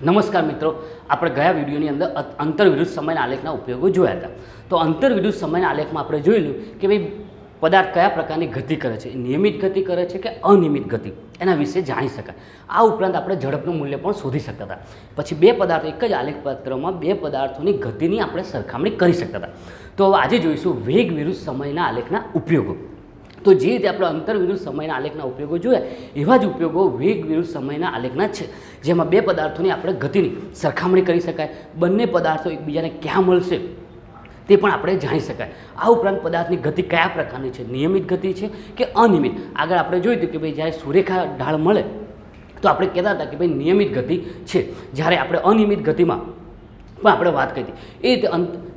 નમસ્કાર મિત્રો, આપણે ગયા વિડીયોની અંદર અંતરવિરુદ્ધ સમયના આલેખના ઉપયોગો જોયા હતા. તો અંતરવિરુદ્ધ સમયના આલેખમાં આપણે જોયેલું કે ભાઈ પદાર્થ કયા પ્રકારની ગતિ કરે છે, નિયમિત ગતિ કરે છે કે અનિયમિત ગતિ, એના વિશે જાણી શકાય. આ ઉપરાંત આપણે ઝડપનું મૂલ્ય પણ શોધી શકતા હતા. પછી બે પદાર્થો એક જ આલેખપત્રમાં બે પદાર્થોની ગતિની આપણે સરખામણી કરી શકતા હતા. તો હવે આજે જોઈશું વેગ વિરુદ્ધ સમયના આલેખના ઉપયોગો. તો જે રીતે આપણે અંતર વિરુદ્ધ સમયના આલેખના ઉપયોગો જોયા, એવા જ ઉપયોગો વેગ વિરુદ્ધ સમયના આલેખના છે, જેમાં બે પદાર્થોની આપણે ગતિની સરખામણી કરી શકાય, બંને પદાર્થો એકબીજાને ક્યાં મળશે તે પણ આપણે જાણી શકાય. આ ઉપરાંત પદાર્થની ગતિ કયા પ્રકારની છે, નિયમિત ગતિ છે કે અનિયમિત. આગળ આપણે જોયું હતું કે ભાઈ જ્યારે સુરેખા ઢાળ મળે તો આપણે કહેતા હતા કે ભાઈ નિયમિત ગતિ છે, જ્યારે આપણે અનિયમિત ગતિમાં પણ આપણે વાત કરી હતી. એ રીતે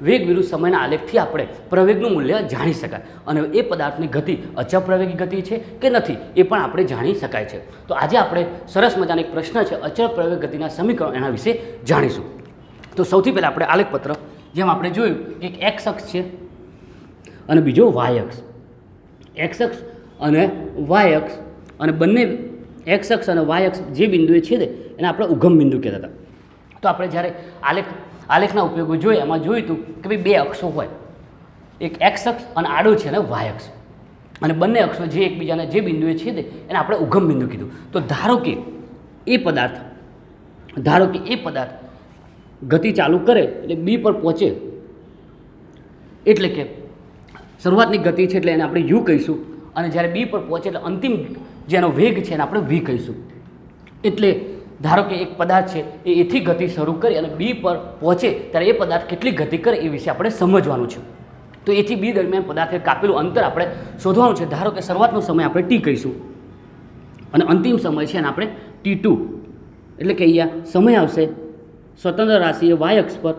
વેગ વિરુદ્ધ સમયના આલેખથી આપણે પ્રવેગનું મૂલ્ય જાણી શકાય, અને એ પદાર્થની ગતિ અચળ પ્રવેગી ગતિ છે કે નથી એ પણ આપણે જાણી શકાય છે. તો આજે આપણે સરસ મજાનો એક પ્રશ્ન છે, અચળ પ્રવેગ ગતિના સમીકરણો, એના વિશે જાણીશું. તો સૌથી પહેલાં આપણે આલેખપત્ર, જેમ આપણે જોયું કે એક એક્સ અક્ષ છે અને બીજો વાય અક્ષ. એક્સ અક્ષ અને વાય અક્ષ, અને બંને એક્સ અક્ષ અને વાય અક્ષ જે બિંદુએ છેદે એને આપણે ઉગમ બિંદુ કહેતા હતા. તો આપણે જ્યારે આલેખના ઉપયોગો જોઈએ, એમાં જોયું હતું કે ભાઈ બે અક્ષો હોય, એક એક્સ અક્ષ અને આડો છે અને વાય અક્ષ, અને બંને અક્ષો જે એકબીજાને જે બિંદુએ છેદે એને આપણે ઉગમ બિંદુ કીધું. તો ધારો કે એ પદાર્થ ગતિ ચાલુ કરે એટલે બી પર પહોંચે, એટલે કે શરૂઆતની ગતિ છે એટલે એને આપણે યુ કહીશું, અને જ્યારે બી પર પહોંચે એટલે અંતિમ જેનો વેગ છે એને આપણે વી કહીશું. એટલે ધારો કે એક પદાર્થ છે એ એથી ગતિ શરૂ કરી અને બી પર પહોંચે ત્યારે એ પદાર્થ કેટલી ગતિ કરે એ વિશે આપણે સમજવાનું છે. તો એથી બી દરમિયાન પદાર્થે કાપેલું અંતર આપણે શોધવાનું છે. ધારો કે શરૂઆતનો સમય આપણે ટી કહીશું અને અંતિમ સમય છે એને આપણે T2, એટલે કે અહીંયા સમય આવશે સ્વતંત્ર રાશિ એ વાય અક્ષ પર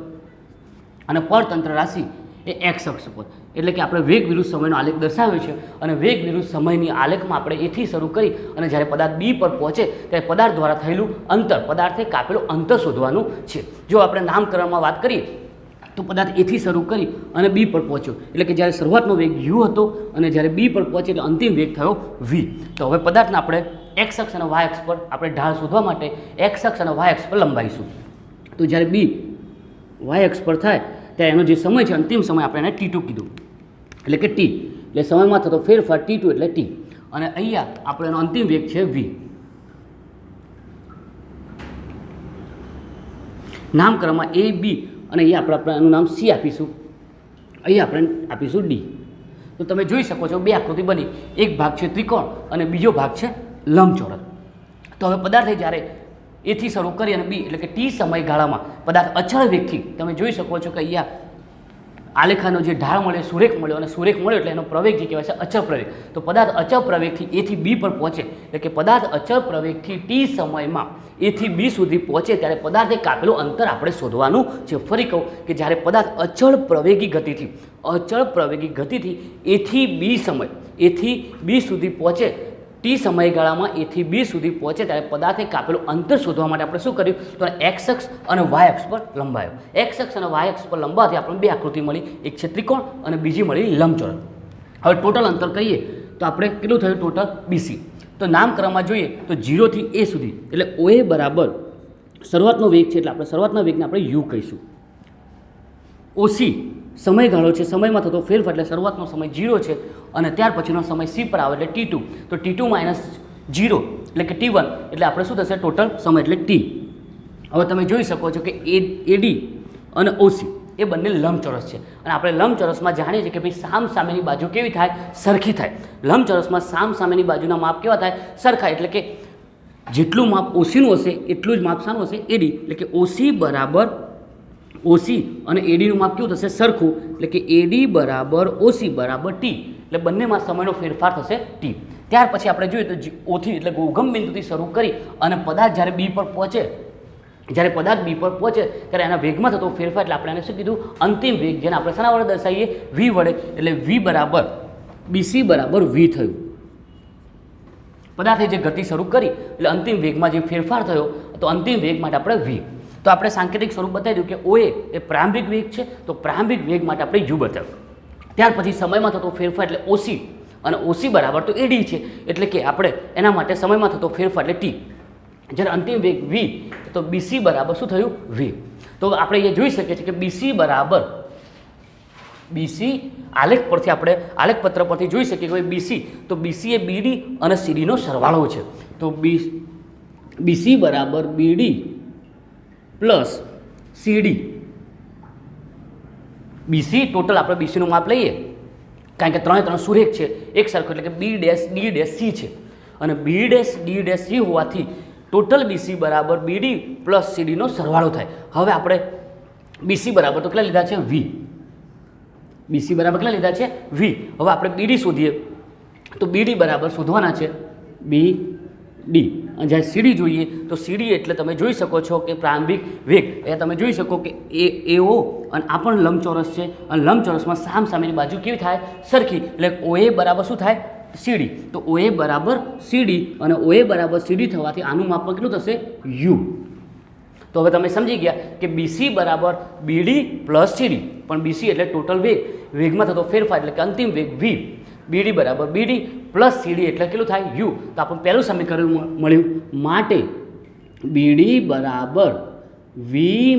અને પરતંત્ર રાશિ એ એક્સ અક્ષ પર. એટલે કે આપણે વેગ વિરુદ્ધ સમયનો આલેખ દર્શાવ્યો છે, અને વેગ વિરુદ્ધ સમયની આલેખમાં આપણે એથી શરૂ કરી અને જ્યારે પદાર્થ બી પર પહોંચે ત્યારે પદાર્થ દ્વારા થયેલું અંતર, પદાર્થે કાપેલું અંતર શોધવાનું છે. જો આપણે નામકરણમાં વાત કરીએ તો પદાર્થ એથી શરૂ કરી અને બી પર પહોંચ્યો, એટલે કે જ્યારે શરૂઆતનો વેગ યુ હતો અને જ્યારે બી પર પહોંચે એટલે અંતિમ વેગ થયો વી. તો હવે પદાર્થને આપણે એક્સ અક્ષ અને વાય અક્ષ પર આપણે ઢાળ શોધવા માટે એક્સ અક્ષ અને વાય અક્ષ પર લંબાવીશું. તો જ્યારે બી વાય અક્ષ પર થાય ત્યારે એનો જે સમય છે, અંતિમ સમય આપણે એને T2 કીધું, એટલે કે ટી, એટલે સમયમાં થતો ફેરફાર T2 એટલે ટી, અને અહીંયા આપણે એનો અંતિમ વેગ છે વી. નામકરણમાં એ બી, અને અહીંયા આપણે એનું નામ સી આપીશું, અહીંયા આપણે આપીશું ડી. તો તમે જોઈ શકો છો બે આકૃતિ બની, એક ભાગ છે ત્રિકોણ અને બીજો ભાગ છે લંબચોરસ. તો હવે પદાર્થે જ્યારે એથી શરૂ કરી અને બી એટલે કે ટી સમયગાળામાં પદાર્થ અચળ વેગથી, તમે જોઈ શકો છો કે અહીંયા આલેખાનો જે ઢાળ મળ્યો, સુરેખ મળ્યો, અને સુરેખ મળ્યો એટલે એનો પ્રવેગ જે કહેવાય છે અચળ પ્રવેગ. તો પદાર્થ અચળ પ્રવેગથી એથી બી પર પહોંચે, એટલે કે પદાર્થ અચળ પ્રવેગથી ટી સમયમાં એથી બી સુધી પહોંચે ત્યારે પદાર્થે કાપેલું અંતર આપણે શોધવાનું છે. ફરી કહું કે જ્યારે પદાર્થ અચળ પ્રવેગી ગતિથી એથી બી સુધી પહોંચે, ટી સમયગાળામાં એથી બી સુધી પહોંચે ત્યારે પદાર્થે કાપેલું અંતર શોધવા માટે આપણે શું કર્યું, તો એક્સ અક્ષ અને વાય અક્ષ પર લંબાયો. એક્સ અક્ષ અને વાય અક્ષ પર લંબાવવાથી આપણને બે આકૃતિ મળી, એક છે ત્રિકોણ અને બીજી મળી લંબચોરસ. હવે ટોટલ અંતર કહીએ તો આપણે કેટલું થયું ટોટલ BC. તો નામકરણમાં જોઈએ તો 0 થી A સુધી, એટલે OA બરાબર શરૂઆતનો વેગ છે એટલે આપણે શરૂઆતના વેગને આપણે યુ કહીશું. OC સમયગાળો છે, સમયમાં થતો ફેરફાર, એટલે શરૂઆતનો સમય 0 છે અને ત્યાર પછીનો સમય સી પર આવે એટલે T2. તો T2 માઇનસ 0 એટલે કે T1, એટલે આપણે શું થશે ટોટલ સમય એટલે T. હવે તમે જોઈ શકો છો કે AD અને OC એ બંને લંબચોરસ છે, અને આપણે લંબચોરસમાં જાણીએ છીએ કે ભાઈ સામ સામેની બાજુ કેવી થાય, સરખી થાય. લંબચોરસમાં સામ સામેની બાજુના માપ કેવા થાય, સરખા. એટલે કે જેટલું માપ OCનું હશે એટલું જ માપ શાનું હશે, AD. એટલે કે OC બરાબર OC અને ADનું માપ કેવું થશે, સરખું. એટલે કે AD બરાબર OC બરાબર T, એટલે બંનેમાં સમયનો ફેરફાર થશે T. ત્યાર પછી આપણે જોઈએ તો ઓથી એટલે ઉગમ બિંદુથી શરૂ કરી અને પદાર્થ જ્યારે બી પર પહોંચે, ત્યારે એના વેગમાં થતો ફેરફાર, એટલે આપણે એને શું કીધું, અંતિમ વેગ, જેને આપણે શાના વડે દર્શાવીએ, વી વડે. એટલે વી બરાબર BC બરાબર વી થયું. પદાર્થે જે ગતિ શરૂ કરી એટલે અંતિમ વેગમાં જે ફેરફાર થયો, તો અંતિમ વેગ માટે આપણે વી. તો આપણે સાંકેતિક સ્વરૂપ બતાવી દઉં કે OA એ પ્રારંભિક વેગ છે, તો પ્રારંભિક વેગ માટે આપણે યુ બતાવ્યું. ત્યાર પછી સમયમાં થતો ફેરફાર એટલે OC, અને OC બરાબર તો AD છે, એટલે કે આપણે એના માટે સમયમાં થતો ફેરફાર એટલે T. જ્યારે અંતિમ વેગ v, તો BC બરાબર શું થયું? v. તો આપણે એ જોઈ શકીએ છીએ કે BC બરાબર BC આલેખ પરથી આપણે આલેખપત્ર પરથી જોઈ શકીએ કે ભાઈ BC, તો BC એ BD અને CDનો સરવાળો છે. તો BC બરાબર BD plus CD. BC total આપણે BCનું માપ લઈએ કારણ કે ત્રણે ત્રણ સુરેખ છે એક સરખું, એટલે કે B dash D dash C છે અને B dash D dash C હોવાથી ટોટલ BC બરાબર BD પ્લસ CDનો સરવાળો થાય. હવે આપણે BC બરાબર તો કેટલા લીધા છે? V. BC બરાબર કેટલા લીધા છે? V. હવે આપણે BD શોધીએ તો BD બરાબર શોધવાના છે BD, અને જ્યારે CD જોઈએ તો CD એટલે તમે જોઈ શકો છો કે પ્રારંભિક વેગ એ તમે જોઈ શકો કે AO, અને આ પણ લંબચોરસ છે અને લંબચોરસમાં સામસામેની બાજુ કેવી થાય? સરખી. એટલે OA બરાબર શું થાય? CD. તો OA બરાબર CD અને OA બરાબર CD થવાથી આનું માપ કેટલું થશે? U. તો હવે તમે સમજી ગયા કે BC બરાબર BD પ્લસ CD, પણ BC એટલે ટોટલ વેગ, વેગમાં થતો ફેરફાર એટલે કે અંતિમ વેગ V. BD બરાબર BD પ્લસ CD એટલે કેટલું થાય? U. તો આપણને પહેલું સમીકરણ મળ્યું, માટે BD બરાબર V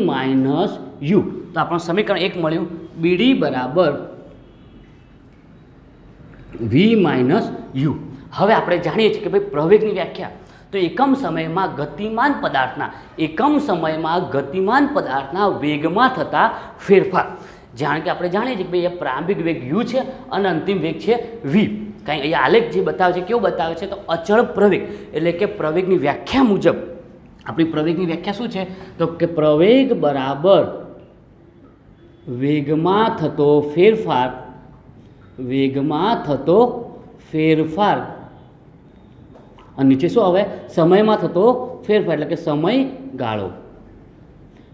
માઇનસ U. તો આપણને સમીકરણ એક મળ્યું, BD બરાબર V માઇનસ U. હવે આપણે જાણીએ છીએ કે ભાઈ પ્રવેગની વ્યાખ્યા, તો એકમ સમયમાં ગતિમાન પદાર્થના વેગમાં થતા ફેરફાર. જાણ કે આપણે જાણીએ છીએ કે ભાઈ પ્રારંભિક વેગ U છે અને અંતિમ વેગ છે V. કારણ અહીંયા આલેખ જે બતાવે છે કેવું બતાવે છે? તો અચળ પ્રવેગ, એટલે કે પ્રવેગની વ્યાખ્યા મુજબ આપણી પ્રવેગની વ્યાખ્યા શું છે? તો કે પ્રવેગ બરાબર વેગમાં થતો ફેરફાર અને નીચે શું આવે? સમયમાં થતો ફેરફાર, એટલે કે સમયગાળો.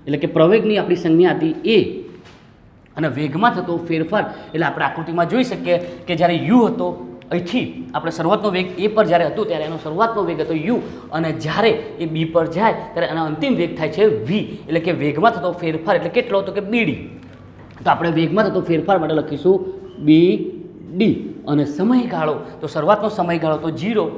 એટલે કે પ્રવેગની આપણી સંજ્ઞા હતી A અને વેગમાં થતો ફેરફાર એટલે આપણે આકૃતિમાં જોઈ શકીએ કે જ્યારે U હતો, અહીંથી આપણે શરૂઆતનો વેગ A પર જ્યારે હતું ત્યારે એનો શરૂઆતનો વેગ હતો U, અને જ્યારે એ B પર જાય ત્યારે એનો અંતિમ વેગ થાય છે V. એટલે કે વેગમાં થતો ફેરફાર એટલે કેટલો? તો કે BD. તો આપણે વેગમાં થતો ફેરફાર માટે લખીશું BD, અને સમયગાળો, તો શરૂઆતનો સમયગાળો તો 0,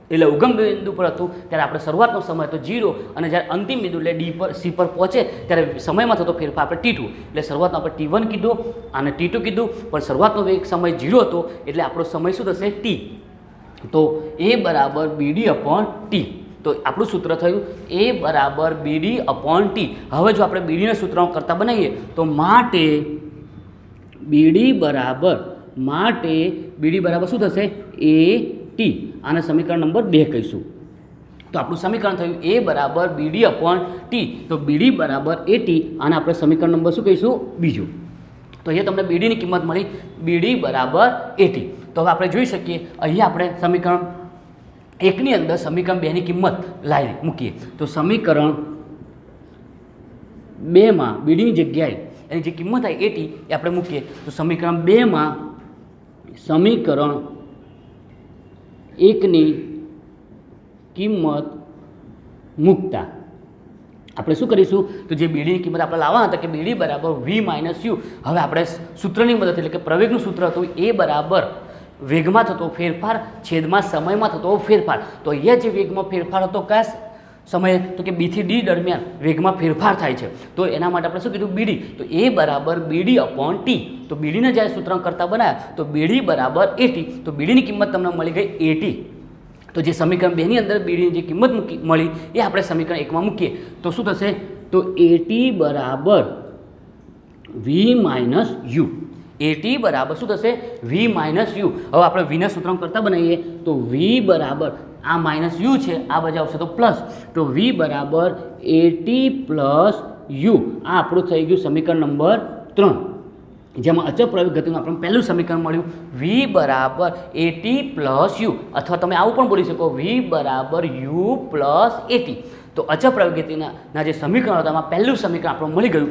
એટલે ઉગમ બિંદુ પર હતું ત્યારે આપણે શરૂઆતનો સમય તો 0, અને જ્યારે અંતિમ બિંદુ એટલે D પર C પર પહોંચે ત્યારે સમયમાં થતો ફેરફાર આપણે T2, એટલે શરૂઆતનો આપણે T1 કીધો અને T2 કીધું, પણ શરૂઆતનો વેગ સમય 0 હતો એટલે આપણો સમય શું થશે? T. તો A બરાબર BD અપોન T. તો આપણું સૂત્ર થયું A બરાબર BD અપોન T. હવે જો આપણે BDના સૂત્ર કરતા બનાવીએ તો માટે BD બરાબર શું થશે? AT. આને સમીકરણ નંબર 2 કહીશું. તો આપણું સમીકરણ થયું A બરાબર BD અપોન T. તો BD બરાબર AT, આને આપણે સમીકરણ નંબર શું કહીશું? બીજું. તો અહીંયા તમને BDની કિંમત મળી, BD બરાબર AT. તો હવે આપણે જોઈ શકીએ અહીંયા આપણે સમીકરણ 1ની અંદર સમીકરણ 2ની કિંમત મૂકીએ. તો સમીકરણ 2માં BDની જગ્યાએ એની જે કિંમત આવી AT એ આપણે મૂકીએ. તો સમીકરણ 2માં સમીકરણ 1ની કિંમત મૂકતા આપણે શું કરીશું? તો જે BDની કિંમત આપણે લાવવાના હતા કે BD બરાબર V માઇનસ U, હવે આપણે સૂત્રની મદદથી, એટલે કે પ્રવેગનું સૂત્ર હતું A બરાબર વેગમાં થતો ફેરફાર છેદમાં સમયમાં થતો ફેરફાર. તો અહીંયા જે વેગમાં ફેરફાર હતો કયા સમયે? તો કે B થી D દરમિયાન વેગમાં ફેરફાર થાય છે. તો એના માટે આપણે શું કીધું? BD. તો A બરાબર BD અપોન T. તો BDને જ્યારે સૂત્ર કરતા બનાવ્યા તો BD બરાબર AT. તો BDની કિંમત તમને મળી ગઈ AT. તો જે સમીકરણ 2ની અંદર BDની જે કિંમત મળી એ આપણે સમીકરણ 1માં મૂકીએ તો શું થશે? તો AT બરાબર V માઇનસ U. AT બરાબર શું થશે? V minus U. હવે આપણે Vના સૂત્ર કરતા બનાવીએ તો V બરાબર આ માઇનસ U છે, આ બાજુ આવશે તો પ્લસ, તો V બરાબર AT પ્લસ U. આ આપણું થઈ ગયું સમીકરણ નંબર 3, જેમાં અચળ પ્રવેગ ગતિનું આપણને પહેલું સમીકરણ મળ્યું V બરાબર AT પ્લસ U, અથવા તમે આવું પણ બોલી શકો V બરાબર U પ્લસ AT. તો અચળ પ્રવેગ ગતિના જે સમીકરણ હતા એમાં પહેલું સમીકરણ આપણને મળી ગયું,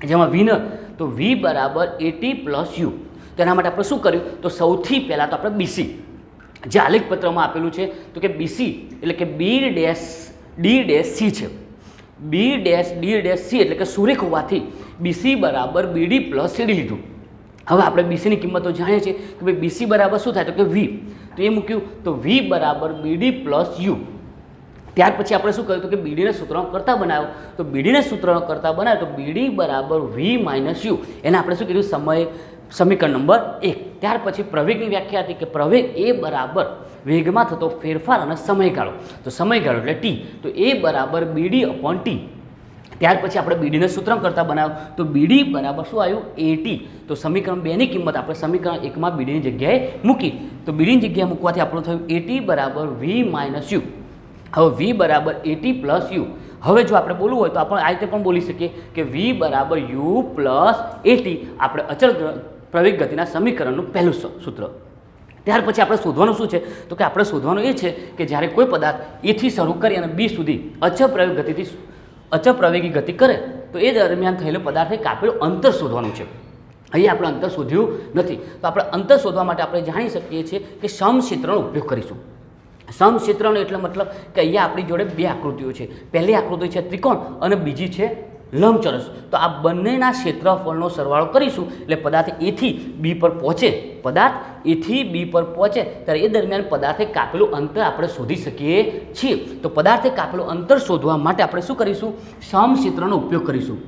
જેમાં Vને તો V બરાબર AT પ્લસ U. તેના માટે આપણે શું કર્યું? તો સૌથી પહેલાં તો આપણે BC જે આલેખપત્રમાં આપેલું છે તો કે BC એટલે કે B dash D dash C છે. B dash D dash C એટલે કે સુરેખ હોવાથી BC બરાબર BD પ્લસ CD લીધું. હવે આપણે BCની કિંમતો જાણીએ છીએ કે ભાઈ BC બરાબર શું થાય? તો કે V. તો એ મૂક્યું તો V બરાબર BD પ્લસ U. ત્યાર પછી આપણે શું કર્યું કે બીડીને સૂત્રણ કરતા બનાવ્યો, તો બીડીને સૂત્રણ કરતા બનાવ્યો તો બીડી બરાબર વી માઇનસ યુ, એને આપણે શું કીધું સમીકરણ નંબર 1. ત્યાર પછી પ્રવેગની વ્યાખ્યા હતી કે પ્રવેગ એ બરાબર વેગમાં થતો ફેરફાર અને સમયગાળો, તો સમયગાળો એટલે ટી, તો એ બરાબર બીડી અપોન ટી. ત્યાર પછી આપણે બીડીને સૂત્રણ કરતા બનાવ્યો તો બીડી બરાબર શું આવ્યું એટી, તો સમીકરણ 2ની કિંમત આપણે સમીકરણ 1માં બીડીની જગ્યાએ મૂકી, તો બીડીની જગ્યાએ મૂકવાથી આપણું થયું એટી બરાબર વી માઇનસ યુ. હવે વી બરાબર એટી પ્લસ યુ. હવે જો આપણે બોલવું હોય તો આપણે આ રીતે પણ બોલી શકીએ કે વી બરાબર યુ પ્લસ એટી, આપણે અચળ પ્રવેગ ગતિના સમીકરણનું પહેલું સૂત્ર. ત્યાર પછી આપણે શોધવાનું શું છે તો કે આપણે શોધવાનું એ છે કે જ્યારે કોઈ પદાર્થ એથી શરૂ કરી અને બી સુધી અચળ પ્રવેગી ગતિ કરે તો એ દરમિયાન થયેલો પદાર્થે કાપેલું અંતર શોધવાનું છે. અહીં આપણે અંતર શોધ્યું નથી, તો આપણે અંતર શોધવા માટે આપણે જાણી શકીએ છીએ કે સમક્ષેત્રનો ઉપયોગ કરીશું. સમક્ષેત્રનો એટલે મતલબ કે અહીંયા આપણી જોડે બે આકૃતિઓ છે. પહેલી આકૃતિ છે ત્રિકોણ અને બીજી છે લંબચોરસ. તો આ બંનેના ક્ષેત્રફળનો સરવાળો કરીશું એટલે પદાર્થ એથી બી પર પહોંચે, પદાર્થ એથી બી પર પહોંચે ત્યારે એ દરમિયાન પદાર્થે કાપેલું અંતર આપણે શોધી શકીએ છીએ. તો પદાર્થે કાપેલું અંતર શોધવા માટે આપણે શું કરીશું, સમક્ષેત્રનો ઉપયોગ કરીશું.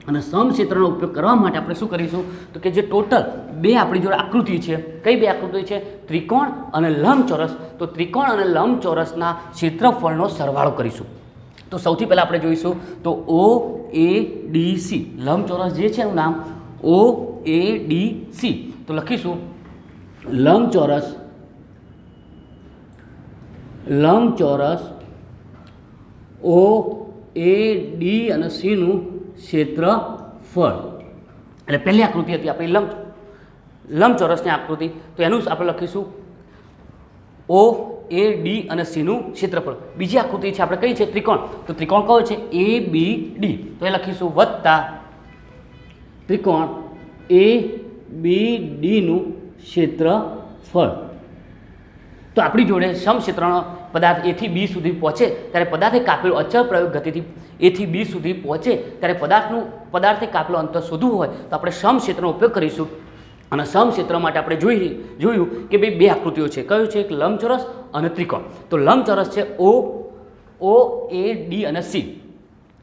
અને સમક્ષેત્રનો ઉપયોગ કરવા માટે આપણે શું કરીશું તો કે જે ટોટલ બે આપણી જોડે આકૃતિ છે, કઈ બે આકૃતિ છે, ત્રિકોણ અને લંબચોરસ, તો ત્રિકોણ અને લંબચોરસના ક્ષેત્રફળનો સરવાળો કરીશું. તો સૌથી પહેલાં આપણે જોઈશું તો OADC, લંબચોરસ જે છે એનું નામ OADC, તો લખીશું લંબચોરસ OAD અને સીનું ક્ષેત્રફળ. એટલે પહેલી આકૃતિ હતી આપણી લંબચોરસની આકૃતિ, તો એનું આપણે લખીશું OAD અને સીનું ક્ષેત્રફળ. બીજી આકૃતિ છે આપણે કઈ છે, ત્રિકોણ, તો ત્રિકોણ કયો છે ABD, તો એ લખીશું વત્તા ત્રિકોણ ABDનું ક્ષેત્રફળ. તો આપણી જોડે સમક્ષેત્રનો પદાર્થ એથી બી સુધી પહોંચે ત્યારે પદાર્થે કાપેલું અચળ પ્રયોગ ગતિથી એથી બી સુધી પહોંચે ત્યારે પદાર્થે કાપેલું અંતર શોધવું હોય તો આપણે સમક્ષેત્રનો ઉપયોગ કરીશું. અને સમક્ષેત્ર માટે આપણે જોયું કે ભાઈ બે આકૃતિઓ છે, કયું છે, એક લંબચોરસ અને ત્રિકોણ. તો લંબચોરસ છે OAD અને C,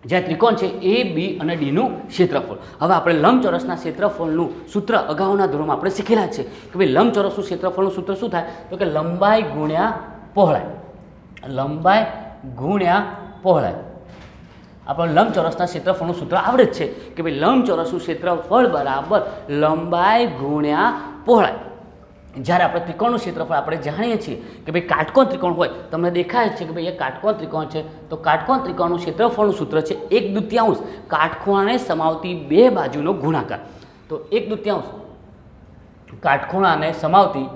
જ્યાં ત્રિકોણ છે AB અને Dનું ક્ષેત્રફળ. હવે આપણે લંબચોરસના ક્ષેત્રફળનું સૂત્ર અગાઉના ધોરણમાં આપણે શીખેલા છે કે ભાઈ લંબચોરસનું ક્ષેત્રફળનું સૂત્ર શું થાય તો કે લંબાઈ ગુણ્યા પહોળાઈ. લંબાઈ ગુણ્યા પહોળાઈ. આપણે લંબચોરસના ક્ષેત્રફળનું સૂત્ર આવડે જ છે કે ભાઈ લંબચોરસનું ક્ષેત્રફળ બરાબર લંબાઈ ગુણ્યા પહોળાઈ. જ્યારે આપણે ત્રિકોણનું ક્ષેત્રફળ આપણે જાણીએ છીએ કે ભાઈ કાટકોણ ત્રિકોણ હોય, તમને દેખાય છે કે ભાઈ એ કાટકોણ ત્રિકોણ છે, તો કાટકોણ ત્રિકોણનું ક્ષેત્રફળનું સૂત્ર છે 1/2 કાટખૂણાને સમાવતી બે બાજુનો ગુણાકાર. તો 1/2 કાટખૂણાને સમાવતી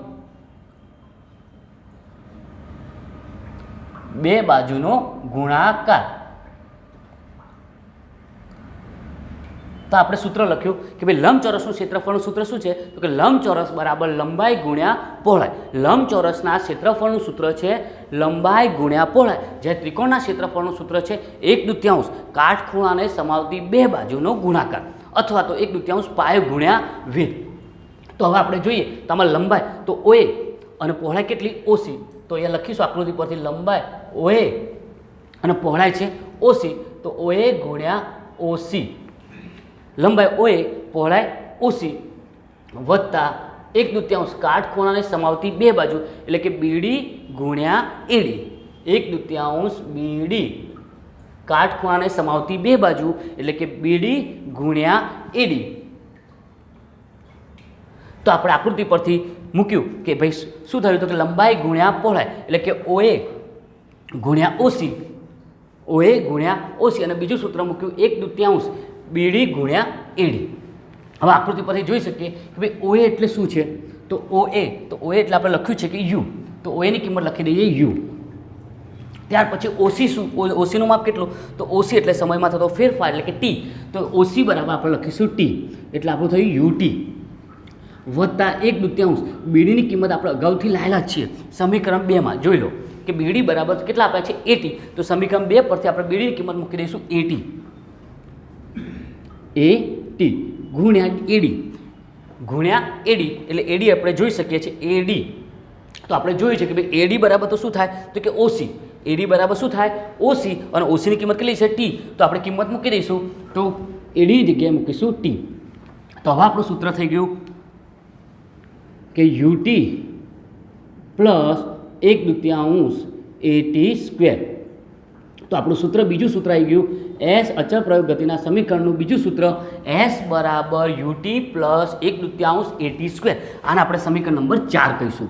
બે બાજુનો ગુણાકાર. તો આપણે સૂત્ર લખ્યું કે ભાઈ લંબચોરસનું ક્ષેત્રફળનું સૂત્ર શું છે તો કે લંબચોરસ બરાબર લંબાઈ ગુણ્યા પહોળાઈ. લંબચોરસના ક્ષેત્રફળનું સૂત્ર છે લંબાઈ ગુણ્યા પહોળાઈ, જ્યારે ત્રિકોણના ક્ષેત્રફળનું સૂત્ર છે 1/2 કાટખૂણાને સમાવતી બે બાજુનો ગુણાકાર, અથવા તો 1/2 પાયો ગુણ્યા વેધ. તો હવે આપણે જોઈએ તો આમાં લંબાઈ તો OA અને પહોળાઈ કેટલી OC, તો એ લખીશું આકૃતિ પરથી લંબાઈ OA અને પહોળાઈ છે OC, તો OA ગુણ્યા OC, લંબાઈ OA પહોળાઈ OC વત્તા 1/2 કાટખૂણાને સમાવતી બે બાજુ એટલે કે BD ગુણ્યા AD. 1/2 BD કાટખૂણાને સમાવતી બે બાજુ એટલે કે BD ગુણ્યા AD. તો આપણે આકૃતિ પરથી મૂક્યું કે ભાઈ શું થયું તો કે લંબાઈ ગુણ્યા પહોળાઈ એટલે કે OA ગુણ્યા OC, OA ગુણ્યા OC, અને બીજું સૂત્ર મૂક્યું 1/2 BD ગુણ્યા AD. હવે આકૃતિ પરથી જોઈ શકીએ કે ભાઈ OA એટલે શું છે તો OA એટલે આપણે લખ્યું છે કે U, તો OA ની કિંમત લખી દઈએ U. ત્યાર પછી OC શું, OCનું માપ કેટલું તો OC એટલે સમયમાં થતો ફેરફાર એટલે કે T, તો OC બરાબર આપણે લખીશું T, એટલે આપણું થયું UT વત્તા 1/2 BDની કિંમત આપણે અગાઉથી લાયેલા જ છીએ સમીકરણ 2માં. જોઈ લો કે BD બરાબર કેટલા આપ્યા છે 80, તો સમીકરણ 2 પરથી આપણે BDની કિંમત મૂકી દઈશું 80 ગુણ્યા AD એટલે AD આપણે જોઈ શકીએ છીએ AD. તો આપણે જોયું છે કે ભાઈ AD બરાબર તો શું થાય તો કે OC, એડી બરાબર શું થાય ઓસી, અને ઓસીની કિંમત કેટલી છે ટી, તો આપણે કિંમત મૂકી દઈશું, તો એડીની જગ્યાએ મૂકીશું ટી. તો હવે આપણું સૂત્ર થઈ ગયું કે યુટી પ્લસ 1/2 એટી સ્ક્વેર. તો આપણું સૂત્ર, બીજું સૂત્ર આવી ગયું એસ અચળ પ્રયોગ ગતિના સમીકરણનું બીજું સૂત્ર એસ બરાબર યુટી પ્લસ 1/2 એટી સ્ક્વેર. આને આપણે સમીકરણ નંબર 4 કહીશું.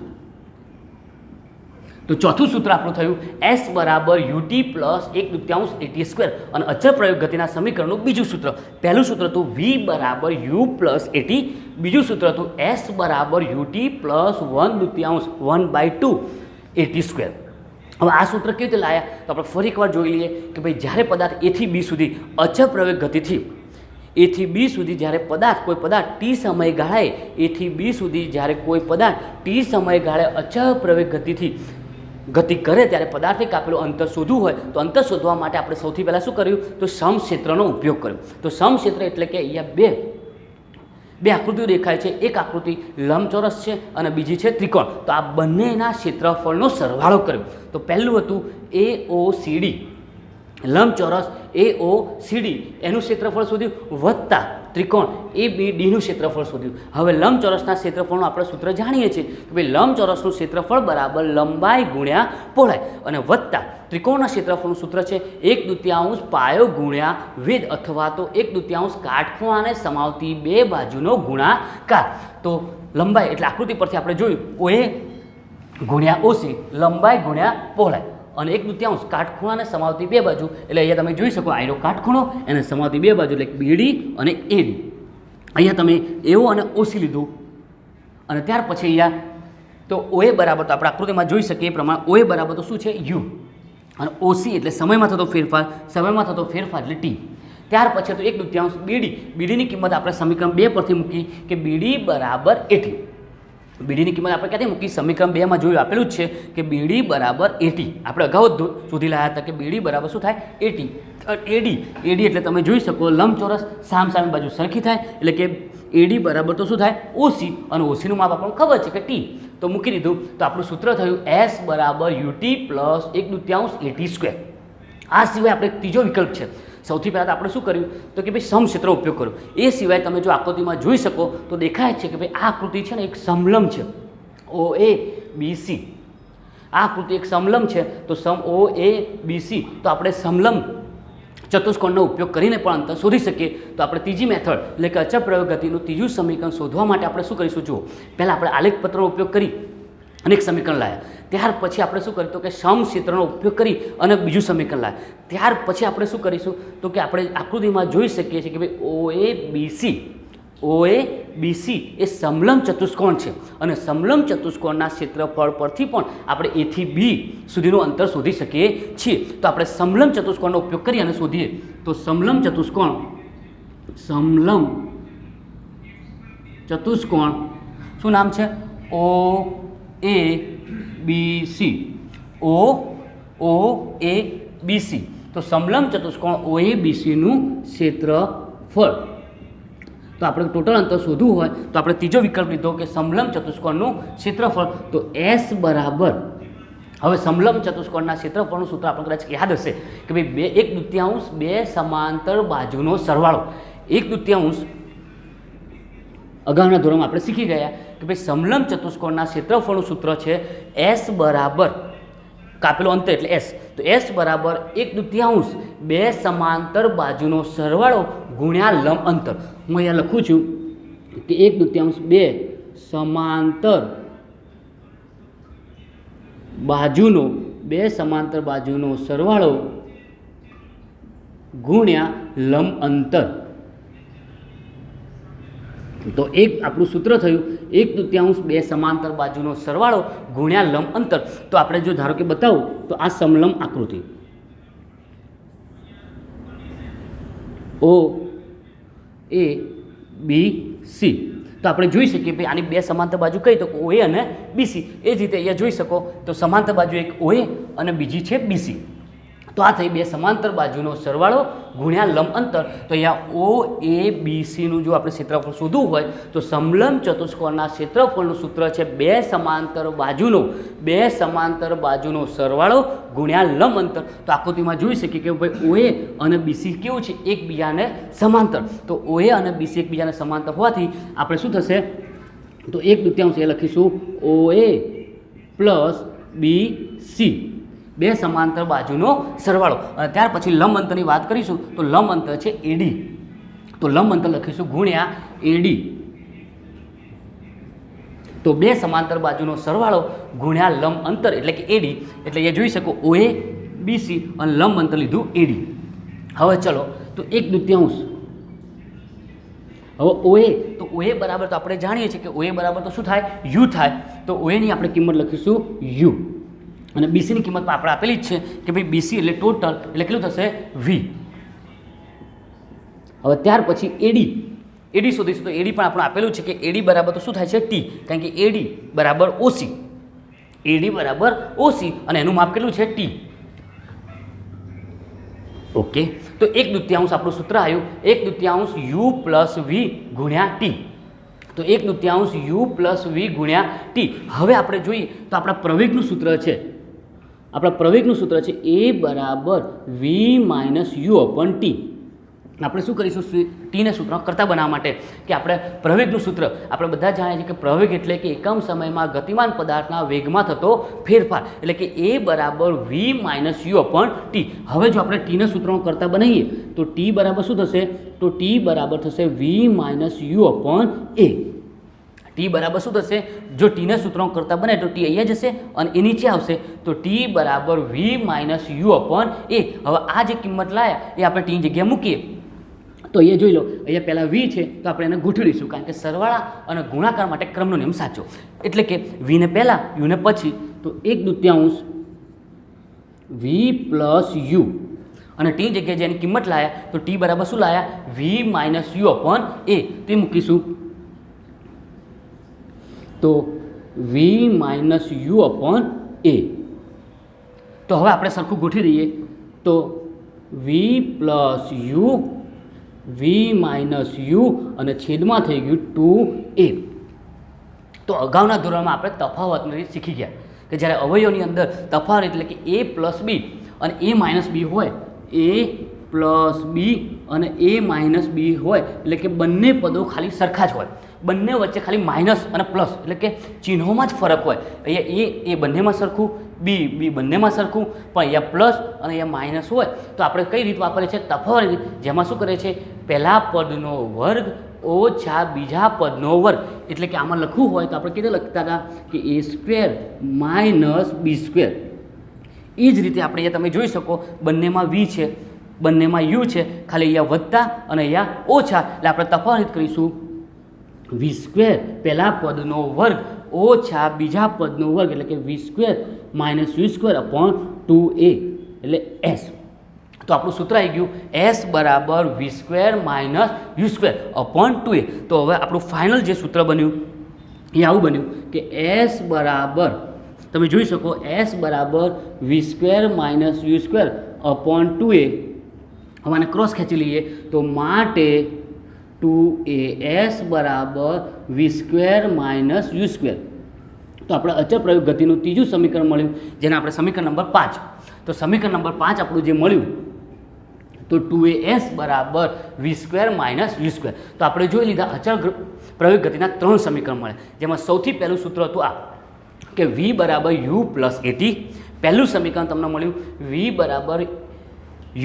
તો ચોથું સૂત્ર આપણું થયું એસ બરાબર યુટી પ્લસ 1/2 એટી સ્ક્વેર, અને અચળ પ્રયોગ ગતિના સમીકરણનું બીજું સૂત્ર. પહેલું સૂત્ર હતું વી બરાબર યુ પ્લસ એટી, બીજું સૂત્ર હતું એસ બરાબર યુટી પ્લસ 1/2 એટી સ્ક્વેર. હવે આ સૂત્ર કેવી રીતે લાયા, તો આપણે ફરી એકવાર જોઈ લઈએ કે ભાઈ જ્યારે પદાર્થ એ થી બી સુધી અચળ પ્રવેગ ગતિથી, એ થી બી સુધી જ્યારે કોઈ પદાર્થ ટી સમયગાળાએ, એ થી બી સુધી જ્યારે કોઈ પદાર્થ ટી સમયગાળે અચળ પ્રવેગ ગતિથી ગતિ કરે ત્યારે પદાર્થે કાપેલું અંતર શોધવું હોય તો અંતર શોધવા માટે આપણે સૌથી પહેલાં શું કર્યું, તો સમક્ષેત્રનો ઉપયોગ કર્યો. તો સમક્ષેત્ર એટલે કે અહીંયા બે આકૃતિઓ દેખાય છે. એક આકૃતિ લંબચોરસ છે અને બીજી છે ત્રિકોણ. તો આ બંનેના ક્ષેત્રફળનો સરવાળો કર્યો. તો પહેલું હતું AOCD, લંબચોરસ AOCD એનું ક્ષેત્રફળ શોધ્યું, વત્તા ત્રિકોણ ABDનું ક્ષેત્રફળ શોધ્યું. હવે લંબચોરસના ક્ષેત્રફળનું આપણે સૂત્ર જાણીએ છીએ કે ભાઈ લંબચોરસનું ક્ષેત્રફળ બરાબર લંબાઈ ગુણ્યા પહોળાઈ, અને વત્તા ત્રિકોણના ક્ષેત્રફળનું સૂત્ર છે 1/2 પાયો ગુણ્યા વેધ, અથવા તો 1/2 કાટખૂણાને સમાવતી બે બાજુનો ગુણાકાર. તો લંબાઈ એટલે આકૃતિ પરથી આપણે જોયું OA ગુણ્યા OC, લંબાઈ ગુણ્યા પહોળાઈ, અને 1/2 કાટખૂણાને સમાવતી બે બાજુ એટલે અહીંયા તમે જોઈ શકો આયરો કાટખૂણો એને સમાવતી બે બાજુ એટલે BD અને AD. અહીંયા તમે AO અને OC લીધું, અને ત્યાર પછી અહીંયા તો OA બરાબર, તો આપણે આકૃતિમાં જોઈ શકીએ એ પ્રમાણે OA બરાબર તો શું છે U, અને OC એટલે સમયમાં થતો ફેરફાર, સમયમાં થતો ફેરફાર એટલે T. ત્યાર પછી તો 1/2 BD, BDની કિંમત આપણે સમીકરણ 2 પરથી મૂકી કે BD બરાબર 80. બીડીની કિંમત આપણે ક્યાંથી મૂકી, સમીકરણ 2માં જોયું આપેલું જ છે કે BD બરાબર 80. આપણે અગાઉ જ શોધી લાયા હતા કે BD બરાબર શું થાય 80. AD એટલે તમે જોઈ શકો લંબચોરસ સામસામે બાજુ સરખી થાય એટલે કે AD બરાબર તો શું થાય OC, અને OCનું માપ આપણને ખબર છે કે T. તો મૂકી દીધું. તો આપણું સૂત્ર થયું S બરાબર UT પ્લસ 1/2 એટી સ્ક્વેર. આ સિવાય આપણે ત્રીજો વિકલ્પ છે. સૌથી પહેલાં તો આપણે શું કર્યું, તો કે ભાઈ સમક્ષેત્રનો ઉપયોગ કર્યો. એ સિવાય તમે જો આકૃતિમાં જોઈ શકો તો દેખાય છે કે ભાઈ આ આકૃતિ છે ને એક સમલંબ છે OABC. આ આકૃતિ એક સમલંબ છે, તો OABC તો આપણે સમલંબ ચતુષ્કોણનો ઉપયોગ કરીને પણ અંતર શોધી શકીએ. તો આપણે ત્રીજી મેથડ એટલે કે અચળ પ્રયોગ ગતિનું ત્રીજું સમીકરણ શોધવા માટે આપણે શું કરીશું, જુઓ પહેલાં આપણે આલેખપત્રનો ઉપયોગ કરી અને એક સમીકરણ લાવ્યા. ત્યાર પછી આપણે શું કર્યું, તો કે સમક્ષેત્રનો ઉપયોગ કરી અને બીજું સમીકરણ લાવ્યા. ત્યાર પછી આપણે શું કરીશું, તો કે આપણે આકૃતિમાં જોઈ શકીએ છીએ કે ભાઈ OABC એ સમલંબ ચતુષ્કોણ છે, અને સમલંબ ચતુષ્કોણના ક્ષેત્રફળ પરથી પણ આપણે A થી B સુધીનું અંતર શોધી શકીએ છીએ. તો આપણે સમલંબ ચતુષ્કોણનો ઉપયોગ કરી અને શોધીએ. તો સમલંબ ચતુષ્કોણ શું નામ છે, OABC. તો સમલંબ ચતુષ્કોણ OABCનું ક્ષેત્રફળ. તો આપણે ટોટલ અંતર શોધવું હોય તો આપણે ત્રીજો વિકલ્પ લીધો કે સમલંબ ચતુષ્કોણનું ક્ષેત્રફળ. તો S બરાબર, હવે સમલંબ ચતુષ્કોણના ક્ષેત્રફળનું સૂત્ર આપણે કદાચ યાદ હશે કે ભાઈ 1/2 બે સમાંતર બાજુનો સરવાળો. 1/2 અગાઉના ધોરણમાં આપણે શીખી ગયા કે ભાઈ સમલંબ ચતુષ્કોણના ક્ષેત્રફળનું સૂત્ર છે S બરાબર કાપેલો અંતર એટલે S. તો S બરાબર 1/2 બે સમાંતર બાજુનો સરવાળો ગુણ્યા લંબ અંતર. હું અહીંયા લખું છું કે 1/2 બે સમાંતર બાજુનો સરવાળો ગુણ્યા લંબ અંતર. તો એક આપણું સૂત્ર થયું 1/2 બે સમાંતર બાજુનો સરવાળો ગુણ્યા લંબ અંતર. તો આપણે જો ધારો કે બતાવું તો આ સમલંબ આકૃતિ OABC. તો આપણે જોઈ શકીએ ભાઈ આની બે સમાંતર બાજુ કઈ, તો OA અને BC. એ જ રીતે અહીંયા જોઈ શકો તો સમાંતર બાજુ એક OA અને બીજી છે BC. તો તો આ થઈ બે સમાંતર બાજુનો સરવાળો ગુણ્યા લંબ અંતર. તો અહીંયા OABCનું જો આપણે ક્ષેત્રફળ શોધવું હોય તો સમલંબ ચતુષ્કોણના ક્ષેત્રફળનું સૂત્ર છે બે સમાંતર બાજુનો સરવાળો ગુણ્યા લંબ અંતર. તો આકૃતિમાં જોઈ શકીએ કે ભાઈ OA અને BC કેવું છે, એકબીજાને સમાંતર. તો OA અને BC એકબીજાને સમાંતર હોવાથી આપણે શું થશે, તો 1/2 એ લખીશું OA પ્લસ BC, બે સમાંતર બાજુનો સરવાળો. અને ત્યાર પછી લંબ અંતરની વાત કરીશું તો લંબ અંતર છે AD. તો લંબ અંતર લખીશું ગુણ્યા AD. તો બે સમાંતર બાજુનો સરવાળો ગુણ્યા લંબ અંતર એટલે કે AD. એટલે એ જોઈ શકો OA BC અને લંબ અંતર લીધું AD. હવે ચલો તો 1/2. હવે OA, તો OA બરાબર તો આપણે જાણીએ છીએ કે OA બરાબર તો શું થાય, U થાય. તો OA ની આપણે કિંમત લખીશું U અને BC ની કિંમત આપણે આપેલી જ છે કે ભાઈ BC એટલે ટોટલ એટલે કેટલું થશે V. હવે ત્યાર પછી AD શોધીશું. તો AD પણ આપણે આપેલું છે કે AD બરાબર તો શું થાય છે T, કારણ કે AD બરાબર OC, અને એનું માપ કેટલું છે T. ઓકે, તો 1/2 આપણું સૂત્ર આવ્યું 1/2 U પ્લસ V ગુણ્યા T. તો 1/2 U પ્લસ V ગુણ્યા T. હવે આપણે જોઈએ તો આપણા પ્રવેગનું સૂત્ર છે, A બરાબર V minus U upon T. આપણે શું કરીશું, ટીને સૂત્ર કરતા બનાવવા માટે કે આપણે પ્રવેગનું સૂત્ર આપણે બધા જાણીએ છીએ કે પ્રવેગ એટલે કે એકમ સમયમાં ગતિમાન પદાર્થના વેગમાં થતો ફેરફાર, એટલે કે A બરાબર V minus U upon T. હવે જો આપણે ટીના સૂત્રનો કરતા બનાવીએ તો T બરાબર શું થશે, તો T બરાબર થશે V minus U upon A. T બરાબર શું થશે, જો ટીના સૂત્રો કરતા બને તો T અહીંયા જશે અને એ નીચે આવશે. તો T બરાબર V minus U upon A. હવે આ જે કિંમત લાયા એ આપણે ટીની જગ્યાએ મૂકીએ તો અહીંયા જોઈ લો, અહીંયા પહેલાં V છે તો આપણે એને ગોઠવીશું, કારણ કે સરવાળા અને ગુણાકાર માટે ક્રમનો નિયમ સાચો. એટલે કે V ને પહેલાં U ને પછી. તો 1/2 V પ્લસ U અને ટી જગ્યાએ જેની કિંમત લાયા તો T બરાબર શું લાયા, V minus U upon A. તે મૂકીશું. તો V minus U upon A. તો હવે આપણે સરખું ગોઠવી દઈએ તો V plus U, V minus U અને છેદમાં થઈ ગયું 2A. તો અગાઉના ધોરણમાં આપણે તફાવતની રીત શીખી ગયા કે જ્યારે અવયવોની અંદર તફાવત એટલે કે A પ્લસ B અને A માઇનસ B હોય, A પ્લસ B અને A માઇનસ B હોય એટલે કે બંને પદો ખાલી સરખા જ હોય, બંને વચ્ચે ખાલી માઇનસ અને પ્લસ એટલે કે ચિહ્નોમાં જ ફરક હોય. અહીંયા A બંનેમાં સરખું, B બંનેમાં સરખું, પણ અહીંયા પ્લસ અને અહીંયા માઇનસ હોય તો આપણે કઈ રીત વાપરીએ છીએ, તફાવત રીત, જેમાં શું કરે છે, પહેલા પદનો વર્ગ ઓછા બીજા પદનો વર્ગ. એટલે કે આમાં લખવું હોય તો આપણે કેવી રીતે લખતા હતા કે A² માઇનસ B². એ જ રીતે આપણે અહીંયા તમે જોઈ શકો બંનેમાં V છે, બંનેમાં U છે, ખાલી અહીંયા વત્તા અને અહીંયા ઓછા, એટલે આપણે તફાવત કરીશું V² પહેલા પદનો વર્ગ ઓછા બીજા પદનો વર્ગ એટલે કે V² minus U² upon 2A એટલે S. તો આપણું સૂત્ર આવી ગયું S બરાબર V² minus U² upon 2A. તો હવે આપણું ફાઇનલ જે સૂત્ર બન્યું એ આવું બન્યું કે S બરાબર, તમે જોઈ શકો S બરાબર V² minus U² upon 2A. હવે આને ક્રોસ ખેંચી લઈએ તો માટે 2AS બરાબર V² માઇનસ U². તો આપણે અચળ પ્રયોગ ગતિનું ત્રીજું સમીકરણ મળ્યું, જેને આપણે સમીકરણ નંબર 5. તો સમીકરણ નંબર 5 આપણું જે મળ્યું તો 2AS બરાબર V² માઇનસ U². તો આપણે જોઈ લીધા અચળ પ્રયોગ ગતિના 3 સમીકરણ મળ્યા, જેમાં સૌથી પહેલું સૂત્ર હતું આ કે V બરાબર U પ્લસ AT. પહેલું સમીકરણ તમને મળ્યું V બરાબર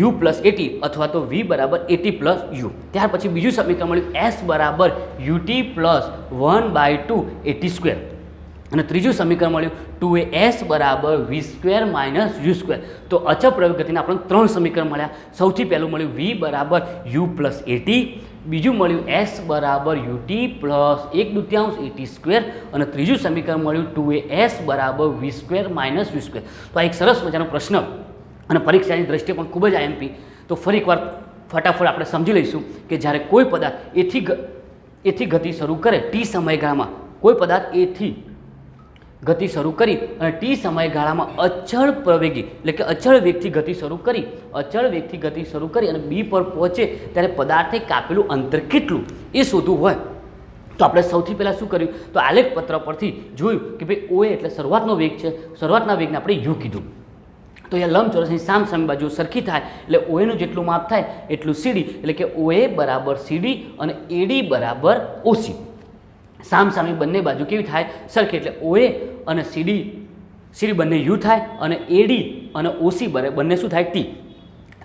U પ્લસ AT અથવા તો V બરાબર AT પ્લસ U. ત્યાર પછી બીજું સમીકરણ મળ્યું S બરાબર UT પ્લસ 1/2 AT². અને ત્રીજું સમીકરણ મળ્યું 2AS બરાબર V² માઇનસ U². તો અચળ પ્રયોગ ગતિના આપણને 3 સમીકરણ મળ્યા. સૌથી પહેલું મળ્યું V બરાબર U પ્લસ AT, બીજું મળ્યું S બરાબર UT પ્લસ 1/2 AT², અને ત્રીજું સમીકરણ મળ્યું 2AS બરાબર V² માઇનસ U². તો આ એક સરસ મજાનો પ્રશ્ન અને પરીક્ષાની દ્રષ્ટિએ પણ ખૂબ જ IMP. તો ફરી એકવાર ફટાફટ આપણે સમજી લઈશું કે જ્યારે કોઈ પદાર્થ એથી ગતિ શરૂ કરે T સમયગાળામાં, કોઈ પદાર્થ એથી ગતિ શરૂ કરી અને ટી સમયગાળામાં અચળ પ્રવેગી એટલે કે અચળ વેગથી ગતિ શરૂ કરી અને બી પર પહોંચે ત્યારે પદાર્થે કાપેલું અંતર કેટલું એ શોધવું હોય તો આપણે સૌથી પહેલાં શું કર્યું તો આલેખ પત્ર પરથી જોયું કે ભાઈ OA એટલે શરૂઆતનો વેગ છે, શરૂઆતના વેગને આપણે યુ કીધું. તો અહીંયા લંબચોરસની સામસામે બાજુ સરખી થાય એટલે OAનું જેટલું માપ થાય એટલું CD એટલે કે OA બરાબર CD અને AD બરાબર OC. સામસામે બંને બાજુ કેવી થાય સરખી એટલે OA અને CD બંને યુ થાય અને AD અને OC બંને શું થાય T.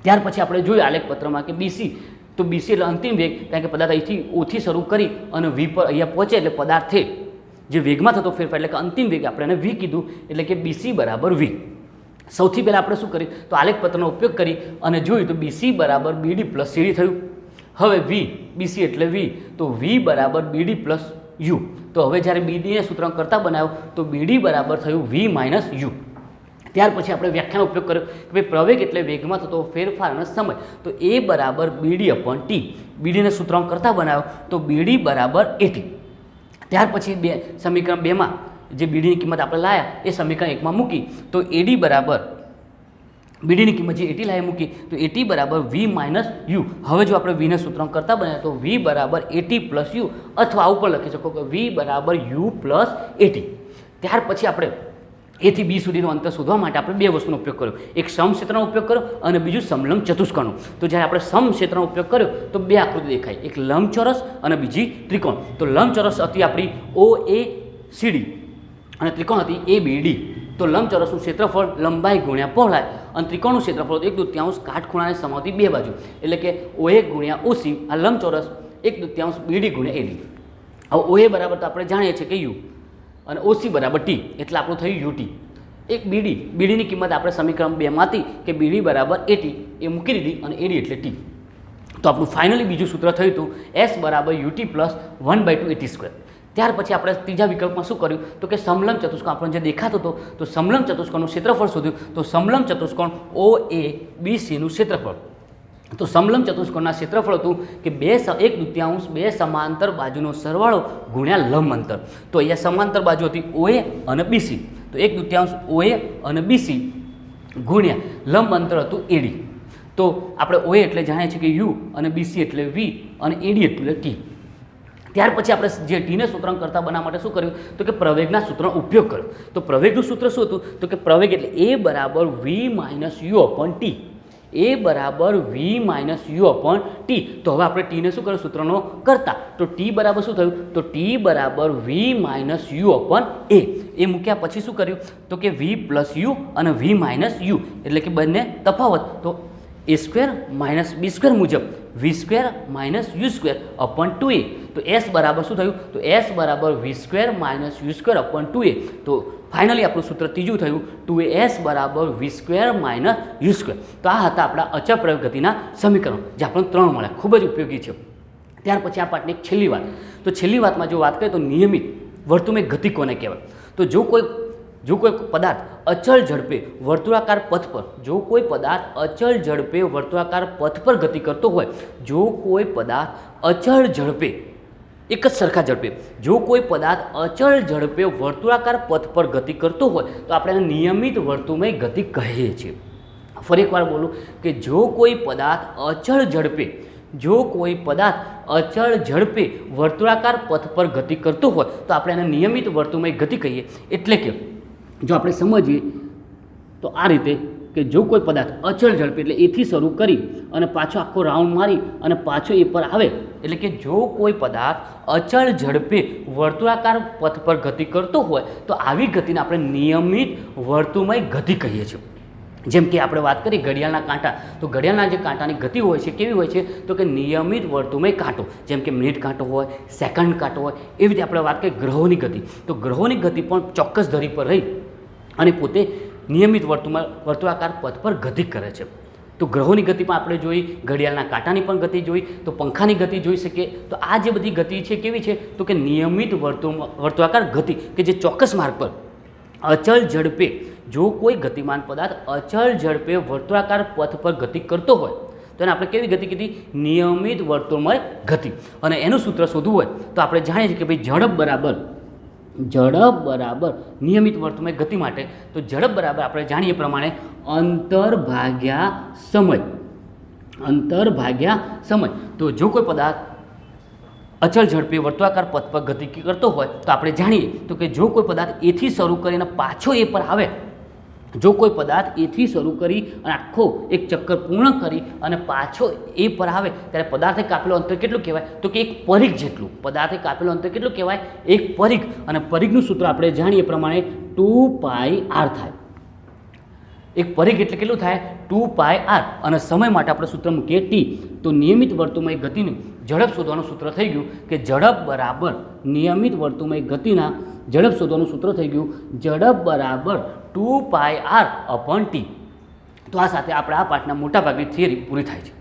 ત્યાર પછી આપણે જોયું આલેખ પત્રમાં કે BC તો BC એટલે અંતિમ વેગ કારણ કે પદાર્થ અહીંથી ઓથી શરૂ કરી અને V પર અહીંયા પહોંચે એટલે પદાર્થે જે વેગમાં થતો ફેરફાર એટલે કે અંતિમ વેગ આપણે એને V કીધું એટલે કે BC બરાબર V. સૌથી પહેલાં આપણે શું કર્યું તો આલેખ પત્રનો ઉપયોગ કરી અને જોયું તો BC બરાબર BD પ્લસ CD થયું. હવે BC એટલે V તો V બરાબર BD પ્લસ U. તો હવે જ્યારે BDને સૂત્રાંક કરતાં બનાવ્યો તો BD બરાબર થયું V માઇનસ U. ત્યાર પછી આપણે વ્યાખ્યાનો ઉપયોગ કર્યો કે ભાઈ પ્રવેગ એટલે વેગમાં થતો ફેરફાર અને સમય તો A બરાબર BD અપોન T. BDને સૂત્રાંક કરતાં બનાવ્યો તો BD બરાબર AT. ત્યાર પછી સમીકરણ 2માં જે BDની કિંમત આપણે લાયા એ સમીકરણ 1માં મૂકી તો AD બરાબર BDની કિંમત જે AT લાવી મૂકી તો AT બરાબર V માઇનસ U. હવે જો આપણે Vને સૂત્રાંક કરતાં બનાવ્યા તો V બરાબર AT પ્લસ U અથવા આવું પણ લખી શકો કે V બરાબર U પ્લસ AT. ત્યાર પછી આપણે A થી B સુધીનું અંતર શોધવા માટે આપણે બે વસ્તુનો ઉપયોગ કર્યો, એક સમક્ષેત્રનો ઉપયોગ કર્યો અને બીજું સમલંબ ચતુષ્કોણનો. તો જ્યારે આપણે સમક્ષેત્રનો ઉપયોગ કર્યો તો બે આકૃતિ દેખાય, એક લંબચોરસ અને બીજી ત્રિકોણ. તો લંબચોરસ હતી આપણી OACD અને ત્રિકોણ હતી ABD. તો લંબચોરસનું ક્ષેત્રફળ લંબાઈ ગુણ્યા પહોળાઈ અને ત્રિકોણનું ક્ષેત્રફળ 1/2 કાટખૂણાને સમાવતી બે બાજુ એટલે કે OA ગુણ્યા OC. આ લંબચોરસ 1/2 BD ગુણ્યા AD. હવે OA બરાબર તો આપણે જાણીએ છીએ કે U અને OC બરાબર T એટલે આપણું થયું UT. એક BDની કિંમત આપણે સમીકરણ 2માંથી કે BD બરાબર AT એ મૂકી દીધી અને AD એટલે T. તો આપણું ફાઇનલી બીજું સૂત્ર થયું હતું S બરાબર UT પ્લસ 1/2 AT². ત્યાર પછી આપણે ત્રીજા વિકલ્પમાં શું કર્યું તો કે સમલંબ ચતુષ્કોણ આપણને જે દેખાતો હતો તો સમલંબ ચતુષ્કોણનું ક્ષેત્રફળ શોધ્યું. તો સમલંબ ચતુષ્કોણ OABCનું ક્ષેત્રફળ તો સમલંબ ચતુષ્કોણના ક્ષેત્રફળ હતું કે 1/2 બે સમાંતર બાજુનો સરવાળો ગુણ્યા લંબ અંતર. તો અહીંયા સમાંતર બાજુ હતી OA અને BC તો 1/2 OA અને BC ગુણ્યા લંબ અંતર હતું AD. તો આપણે OA એટલે જાણીએ છીએ કે U અને BC એટલે V અને AD એટલે T. ત્યાર પછી આપણે જે ટીને સૂત્રાંક કરતાં બનાવવા માટે શું કર્યું તો કે પ્રવેગના સૂત્રનો ઉપયોગ કર્યો. તો પ્રવેગનું સૂત્ર શું હતું તો કે પ્રવેગ એટલે A બરાબર V minus U upon T. A બરાબર V minus U upon T. તો હવે આપણે ટીને શું કર્યું સૂત્રનો કરતા તો T બરાબર શું થયું તો T બરાબર V minus U upon A. એ મૂક્યા પછી શું કર્યું તો કે V પ્લસ U અને V માઇનસ U એટલે કે બંને તફાવત તો A² માઇનસ B² મુજબ V² minus U² upon 2A. તો S બરાબર શું થયું તો S બરાબર V² minus U² upon 2A. તો ફાઇનલી આપણું સૂત્ર ત્રીજું થયું 2S બરાબર V² માઇનસ U². તો આ હતા આપણા અચળ પ્રવેગ ગતિના સમીકરણો જે આપણને 3 મળ્યા, ખૂબ જ ઉપયોગી છે. ત્યાર પછી આ પાઠની એક છેલ્લી વાત તો છેલ્લી વાતમાં જો વાત કરીએ તો નિયમિત વર્તુળમય ગતિ કોને કહેવાય. તો જો કોઈ પદાર્થ અચળ ઝડપે વર્તુળાકાર પથ પર વર્તુળાકાર પથ પર ગતિ કરતો હોય જો કોઈ પદાર્થ અચળ ઝડપે એક જ સરખા ઝડપે જો કોઈ પદાર્થ અચળ ઝડપે વર્તુળાકાર પથ પર ગતિ કરતો હોય તો આપણે એને નિયમિત વર્તુળમય ગતિ કહીએ છીએ. ફરી એકવાર બોલું કે જો કોઈ પદાર્થ અચળ ઝડપે વર્તુળાકાર પથ પર ગતિ કરતો હોય તો આપણે એને નિયમિત વર્તુળમય ગતિ કહીએ. એટલે કે જો આપણે સમજીએ તો આ રીતે કે જો કોઈ પદાર્થ અચળ ઝડપે એટલે એથી શરૂ કરી અને પાછો આખો રાઉન્ડ મારી અને પાછો એ પર આવે એટલે કે જો કોઈ પદાર્થ અચળ ઝડપે વર્તુળાકાર પથ પર ગતિ કરતો હોય તો આવી ગતિને આપણે નિયમિત વર્તુળમય ગતિ કહીએ છીએ. જેમ કે આપણે વાત કરી ઘડિયાળના કાંટા તો ઘડિયાળના જે કાંટાની ગતિ હોય છે કેવી હોય છે તો કે નિયમિત વર્તુળમય કાંટો જેમ કે મિનિટ કાંટો હોય, સેકન્ડ કાંટો હોય, એવી રીતે આપણે વાત કરીએ ગ્રહોની ગતિ તો ગ્રહોની ગતિ પણ ચોક્કસ ધરી પર રહી અને પોતે નિયમિત વર્તુળાકાર પથ પર ગતિ કરે છે. તો ગ્રહોની ગતિ પણ આપણે જોઈ, ઘડિયાળના કાંટાની પણ ગતિ જોઈ, તો પંખાની ગતિ જોઈ શકીએ. તો આ જે બધી ગતિ છે કેવી છે તો કે નિયમિત વર્તુળાકાર ગતિ કે જે ચોક્કસ માર્ગ પર અચળ ઝડપે જો કોઈ ગતિમાન પદાર્થ અચળ ઝડપે વર્તુળાકાર પથ પર ગતિ કરતો હોય તો એને આપણે કેવી ગતિ કીધી નિયમિત વર્તુળમય ગતિ. અને એનું સૂત્ર શોધવું હોય તો આપણે જાણીએ છીએ કે ભાઈ ઝડપ બરાબર ઝડપ બરાબર નિયમિત વર્તુળમય ગતિ માટે તો ઝડપ બરાબર આપણે જાણીએ પ્રમાણે અંતર ભાગ્યા સમય. અંતર ભાગ્યા સમય. તો જો કોઈ પદાર્થ અચળ ઝડપે વર્તુળાકાર પથ પર ગતિ કરતો હોય તો આપણે જાણીએ તો કે જો કોઈ પદાર્થ એથી શરૂ કરીને પાછો એ પર આવે, જો કોઈ પદાર્થ એથી શરૂ કરી અને આખો એક ચક્કર પૂર્ણ કરી અને પાછો એ પર આવે ત્યારે પદાર્થે કાપેલું અંતર કેટલું કહેવાય? તો કે એક પરિઘ જેટલું. પદાર્થે કાપેલું અંતર કેટલું કહેવાય? એક પરિઘ. અને પરિઘનું સૂત્ર આપણે જાણીએ પ્રમાણે 2πr થાય. એક પરિઘ એટલે કેટલું થાય? 2πr. અને સમય માટે આપણે સૂત્ર મૂકીએ t. તો નિયમિત વર્તુળમય ગતિનું ઝડપ શોધવાનું સૂત્ર થઈ ગયું કે ઝડપ બરાબર નિયમિત વર્તુળમય ગતિના ઝડપ શોધવાનું સૂત્ર થઈ ગયું ઝડપ બરાબર 2πr/t. તો આ સાથે આપણે આ પાઠના મોટાભાગની થિયરી પૂરી થાય છે.